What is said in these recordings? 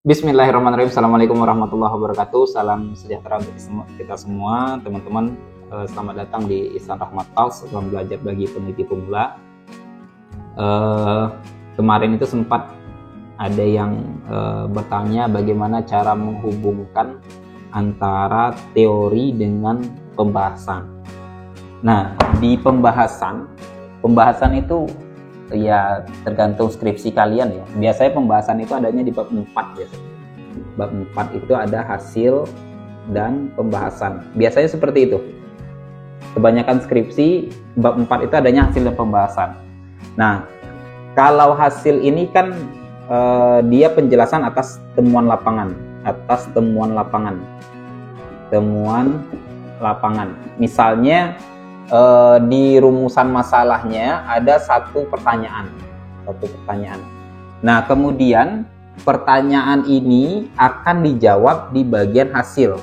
Bismillahirrahmanirrahim. Assalamualaikum warahmatullahi wabarakatuh. Salam sejahtera untuk kita semua, teman-teman. Selamat datang di Ihsan Rahmat Talks, ruang belajar bagi peneliti pemula. Kemarin itu sempat ada yang bertanya bagaimana cara menghubungkan antara teori dengan pembahasan. Nah, di pembahasan itu ya tergantung skripsi kalian ya. Biasanya pembahasan itu adanya di bab 4 biasanya. Bab 4 itu ada hasil dan pembahasan. Biasanya seperti itu. Kebanyakan skripsi bab 4 itu adanya hasil dan pembahasan. Nah, kalau hasil ini kan dia penjelasan atas temuan lapangan, Temuan lapangan. Misalnya di rumusan masalahnya ada satu pertanyaan. Nah, kemudian pertanyaan ini akan dijawab di bagian hasil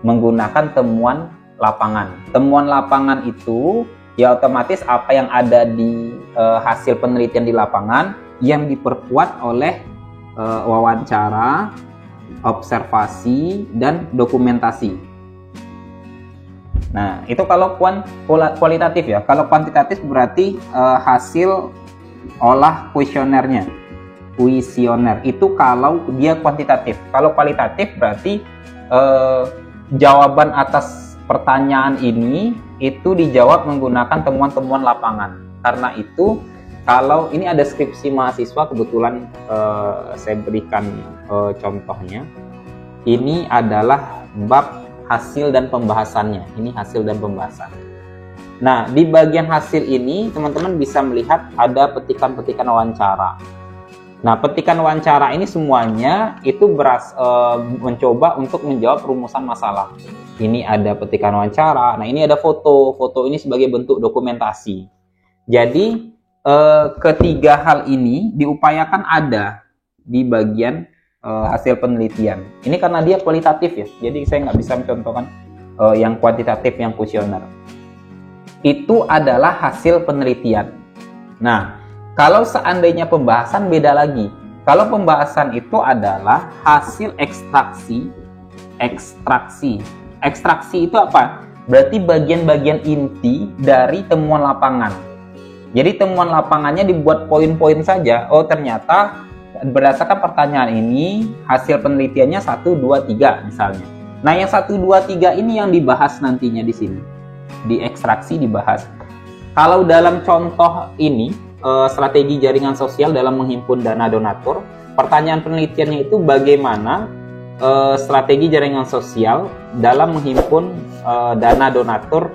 menggunakan temuan lapangan. Temuan lapangan itu ya otomatis apa yang ada di hasil penelitian di lapangan yang diperkuat oleh wawancara, observasi, dan dokumentasi. Nah, itu kalau kualitatif ya. Kalau kuantitatif berarti hasil olah kuesioner. Itu kalau dia kuantitatif. Kalau kualitatif berarti jawaban atas pertanyaan ini itu dijawab menggunakan temuan-temuan lapangan. Karena itu kalau ini ada skripsi mahasiswa, kebetulan saya berikan contohnya. Ini adalah bab hasil dan pembahasannya. Ini hasil dan pembahasan. Nah, di bagian hasil ini teman-teman bisa melihat ada petikan-petikan wawancara. Nah, petikan wawancara ini semuanya itu mencoba untuk menjawab rumusan masalah. Ini ada petikan wawancara. Nah, ini ada foto. Foto ini sebagai bentuk dokumentasi. Jadi, ketiga hal ini diupayakan ada di bagian hasil penelitian. Ini karena dia kualitatif ya, jadi saya nggak bisa mencontohkan yang kuantitatif, yang kuesioner. Itu adalah hasil penelitian. Nah, kalau seandainya pembahasan beda lagi. Kalau pembahasan itu adalah hasil ekstraksi. Ekstraksi itu apa? Berarti bagian-bagian inti dari temuan lapangan. Jadi temuan lapangannya dibuat poin-poin saja. Oh, ternyata berdasarkan pertanyaan ini hasil penelitiannya 1, 2, 3 misalnya. Nah, yang 1, 2, 3 ini yang dibahas nantinya di sini. Di ekstraksi dibahas. Kalau dalam contoh ini strategi jaringan sosial dalam menghimpun dana donatur, pertanyaan penelitiannya itu bagaimana strategi jaringan sosial dalam menghimpun dana donatur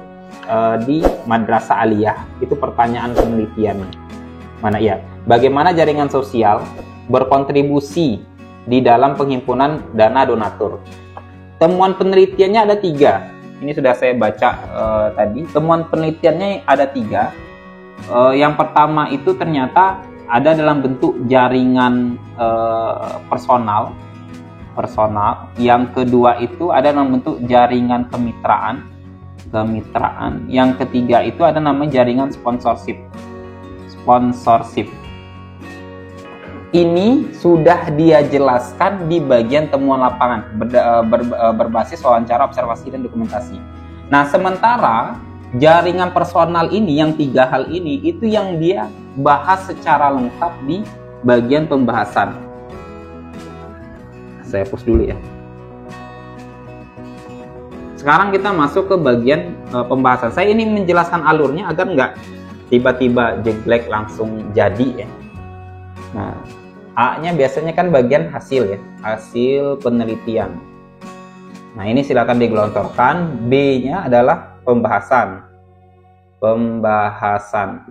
di madrasah aliyah. Itu pertanyaan penelitiannya. Mana ya? Bagaimana jaringan sosial berkontribusi di dalam penghimpunan dana donatur. Temuan penelitiannya ada 3. Ini sudah saya baca tadi. Temuan penelitiannya ada 3. Yang pertama itu ternyata ada dalam bentuk jaringan personal. Yang kedua itu ada dalam bentuk jaringan kemitraan. Yang ketiga itu ada namanya jaringan sponsorship. Ini sudah dia jelaskan di bagian temuan lapangan berbasis wawancara, observasi, dan dokumentasi. Nah, sementara jaringan personal ini, yang 3 hal ini, itu yang dia bahas secara lengkap di bagian pembahasan. Saya hapus dulu ya. Sekarang kita masuk ke bagian pembahasan. Saya ini menjelaskan alurnya agar nggak tiba-tiba jeglek langsung jadi ya. Nah, A-nya biasanya kan bagian hasil ya, hasil penelitian. Nah, ini silakan digelontorkan. B-nya adalah pembahasan.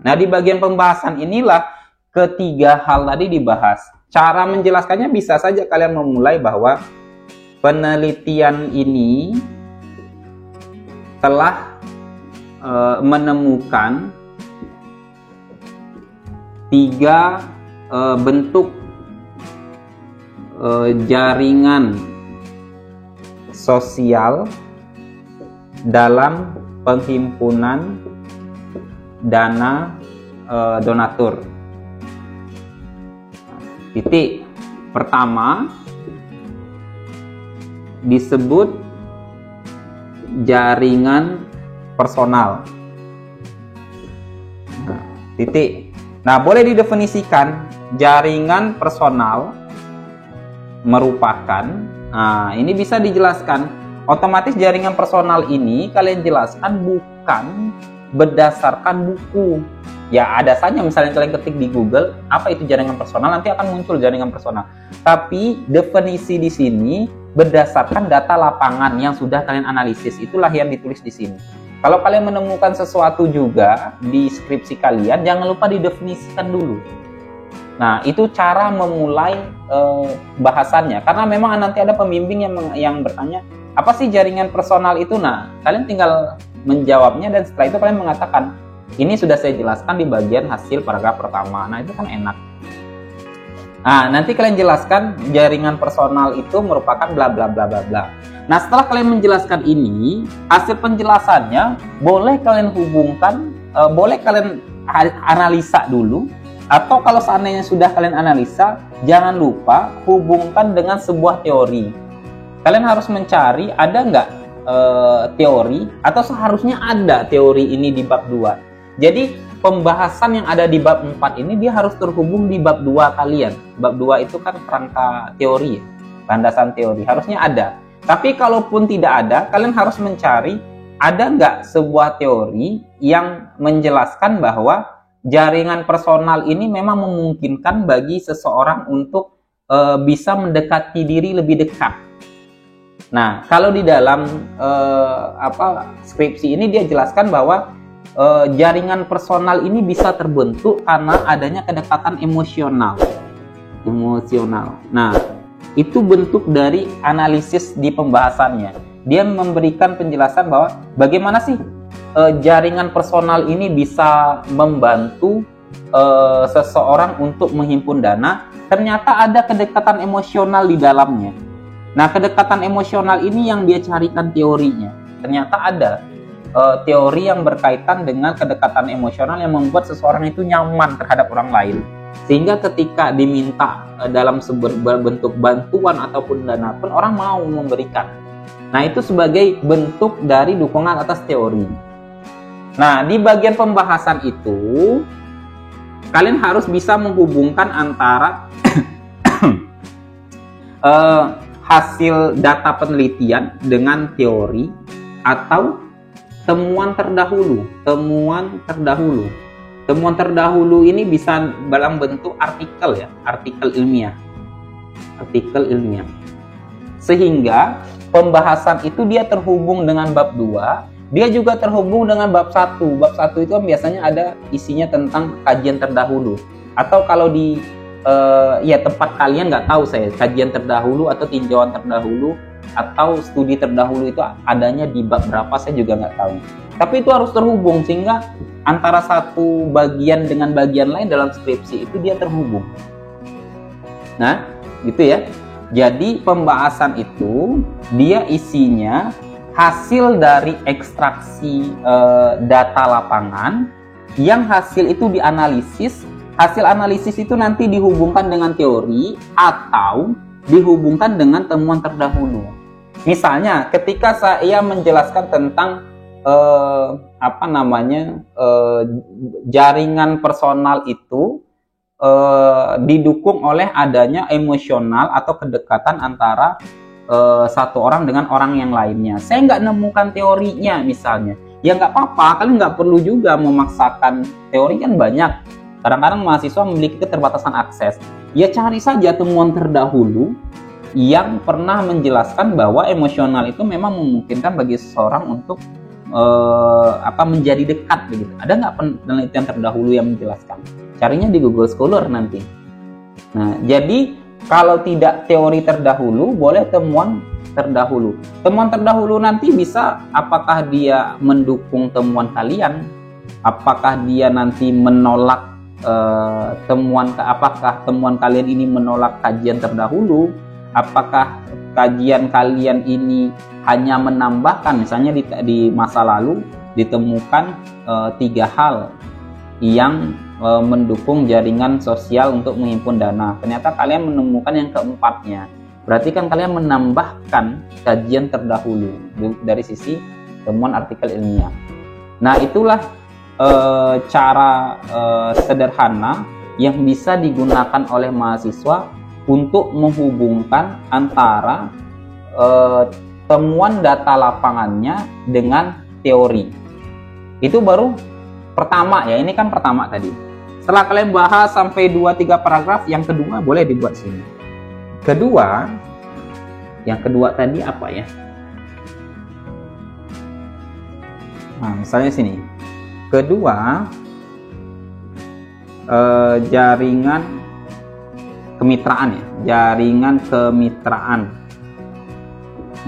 Nah, di bagian pembahasan inilah ketiga hal tadi dibahas. Cara menjelaskannya bisa saja kalian memulai bahwa penelitian ini telah menemukan 3 bentuk jaringan sosial dalam penghimpunan dana donatur. Titik. Pertama, disebut jaringan personal. Titik. Nah, boleh didefinisikan jaringan personal merupakan, ini bisa dijelaskan, otomatis jaringan personal ini kalian jelaskan bukan berdasarkan buku. Ya, ada saja misalnya kalian ketik di Google, apa itu jaringan personal, nanti akan muncul jaringan personal. Tapi definisi di sini berdasarkan data lapangan yang sudah kalian analisis, itulah yang ditulis di sini. Kalau kalian menemukan sesuatu juga di skripsi kalian, jangan lupa didefinisikan dulu. Nah, itu cara memulai bahasannya. Karena memang nanti ada pembimbing yang bertanya, apa sih jaringan personal itu? Nah, kalian tinggal menjawabnya dan setelah itu kalian mengatakan, ini sudah saya jelaskan di bagian hasil paragraf pertama. Nah, itu kan enak. Nah, nanti kalian jelaskan jaringan personal itu merupakan bla bla bla bla bla. Nah, setelah kalian menjelaskan ini, hasil penjelasannya boleh kalian hubungkan, boleh kalian analisa dulu, atau kalau seandainya sudah kalian analisa, jangan lupa hubungkan dengan sebuah teori. Kalian harus mencari ada nggak teori, atau seharusnya ada teori ini di bab 2. Jadi pembahasan yang ada di bab 4 ini dia harus terhubung di bab 2 kalian. Bab 2 itu kan kerangka teori, landasan teori, harusnya ada. Tapi kalaupun tidak ada, kalian harus mencari ada nggak sebuah teori yang menjelaskan bahwa jaringan personal ini memang memungkinkan bagi seseorang untuk bisa mendekati diri lebih dekat. Nah, kalau di dalam skripsi ini dia jelaskan bahwa jaringan personal ini bisa terbentuk karena adanya kedekatan emosional. Nah, itu bentuk dari analisis di pembahasannya. Dia memberikan penjelasan bahwa bagaimana sih jaringan personal ini bisa membantu seseorang untuk menghimpun dana. Ternyata ada kedekatan emosional di dalamnya. Nah, kedekatan emosional ini yang dia carikan teorinya. Ternyata ada teori yang berkaitan dengan kedekatan emosional yang membuat seseorang itu nyaman terhadap orang lain. Sehingga ketika diminta dalam bentuk bantuan ataupun dana pun orang mau memberikan. Nah, itu sebagai bentuk dari dukungan atas teori. Nah, di bagian pembahasan itu kalian harus bisa menghubungkan antara hasil data penelitian dengan teori atau temuan terdahulu. Temuan terdahulu ini bisa dalam bentuk artikel ya, artikel ilmiah. Sehingga pembahasan itu dia terhubung dengan bab 2, dia juga terhubung dengan bab 1. Bab 1 itu biasanya ada isinya tentang kajian terdahulu. Atau kalau di tempat kalian nggak tahu saya, kajian terdahulu atau tinjauan terdahulu atau studi terdahulu itu adanya di bab berapa saya juga nggak tahu. Tapi itu harus terhubung sehingga antara satu bagian dengan bagian lain dalam skripsi itu dia terhubung. Nah, gitu ya. Jadi pembahasan itu dia isinya hasil dari ekstraksi data lapangan yang hasil itu dianalisis. Hasil analisis itu nanti dihubungkan dengan teori atau dihubungkan dengan temuan terdahulu. Misalnya ketika saya menjelaskan tentang jaringan personal itu didukung oleh adanya emosional atau kedekatan antara satu orang dengan orang yang lainnya. Saya nggak nemukan teorinya misalnya. Ya nggak apa-apa, kalian nggak perlu juga memaksakan. Teori kan banyak. Kadang-kadang mahasiswa memiliki keterbatasan akses. Ya cari saja temuan terdahulu yang pernah menjelaskan bahwa emosional itu memang memungkinkan bagi seseorang untuk menjadi dekat begitu. Ada nggak penelitian terdahulu yang menjelaskan? Carinya di Google Scholar nanti. Nah, jadi kalau tidak teori terdahulu, boleh temuan terdahulu. Temuan terdahulu nanti bisa apakah dia mendukung temuan kalian, apakah dia nanti menolak apakah temuan kalian ini menolak kajian terdahulu, apakah kajian kalian ini hanya menambahkan, misalnya di masa lalu ditemukan 3 hal yang mendukung jaringan sosial untuk menghimpun dana. Ternyata kalian menemukan yang keempatnya. Berarti kan kalian menambahkan kajian terdahulu dari sisi temuan artikel ilmiah. Nah, itulah cara sederhana yang bisa digunakan oleh mahasiswa untuk menghubungkan antara temuan data lapangannya dengan teori. Itu baru pertama ya, ini kan pertama tadi. Setelah kalian bahas sampai 2-3 paragraf, yang kedua boleh dibuat sini. Yang kedua tadi apa ya? Nah, misalnya sini. Kedua, jaringan kemitraan ya. Jaringan kemitraan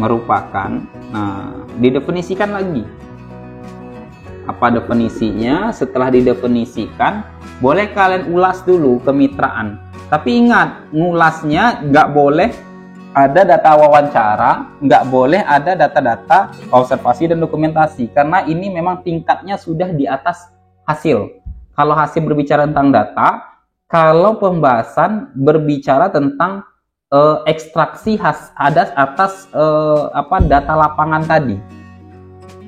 merupakan, nah, didefinisikan lagi. Apa definisinya? Setelah didefinisikan, boleh kalian ulas dulu kemitraan. Tapi ingat, ngulasnya nggak boleh ada data wawancara, nggak boleh ada data-data observasi dan dokumentasi, karena ini memang tingkatnya sudah di atas hasil. Kalau hasil berbicara tentang data, kalau pembahasan berbicara tentang ekstraksi atas data lapangan tadi.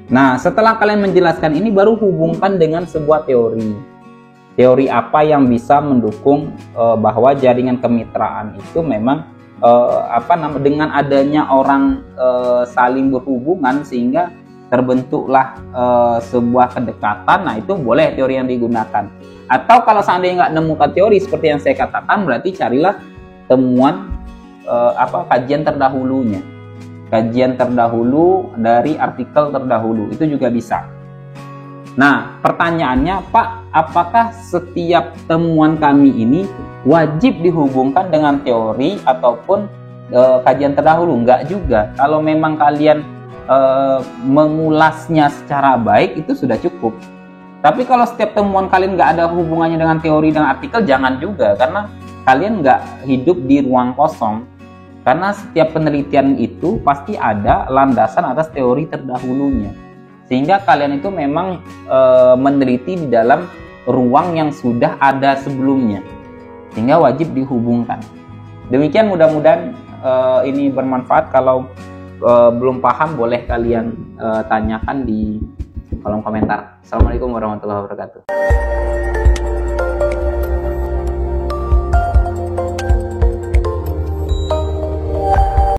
Nah, setelah kalian menjelaskan ini, baru hubungkan dengan sebuah teori. Teori apa yang bisa mendukung bahwa jaringan kemitraan itu memang dengan adanya orang saling berhubungan sehingga terbentuklah sebuah kedekatan. Nah, itu boleh teori yang digunakan. Atau kalau seandainya nggak nemukan teori seperti yang saya katakan, berarti carilah temuan kajian terdahulunya. Kajian terdahulu dari artikel terdahulu, itu juga bisa. Nah, pertanyaannya, Pak, apakah setiap temuan kami ini wajib dihubungkan dengan teori ataupun kajian terdahulu? Enggak juga. Kalau memang kalian mengulasnya secara baik, itu sudah cukup. Tapi kalau setiap temuan kalian nggak ada hubungannya dengan teori dan artikel, jangan juga, karena kalian nggak hidup di ruang kosong. Karena setiap penelitian itu pasti ada landasan atas teori terdahulunya. Sehingga kalian itu memang meneliti di dalam ruang yang sudah ada sebelumnya. Sehingga wajib dihubungkan. Demikian, mudah-mudahan ini bermanfaat. Kalau belum paham, boleh kalian tanyakan di kolom komentar. Assalamualaikum warahmatullahi wabarakatuh.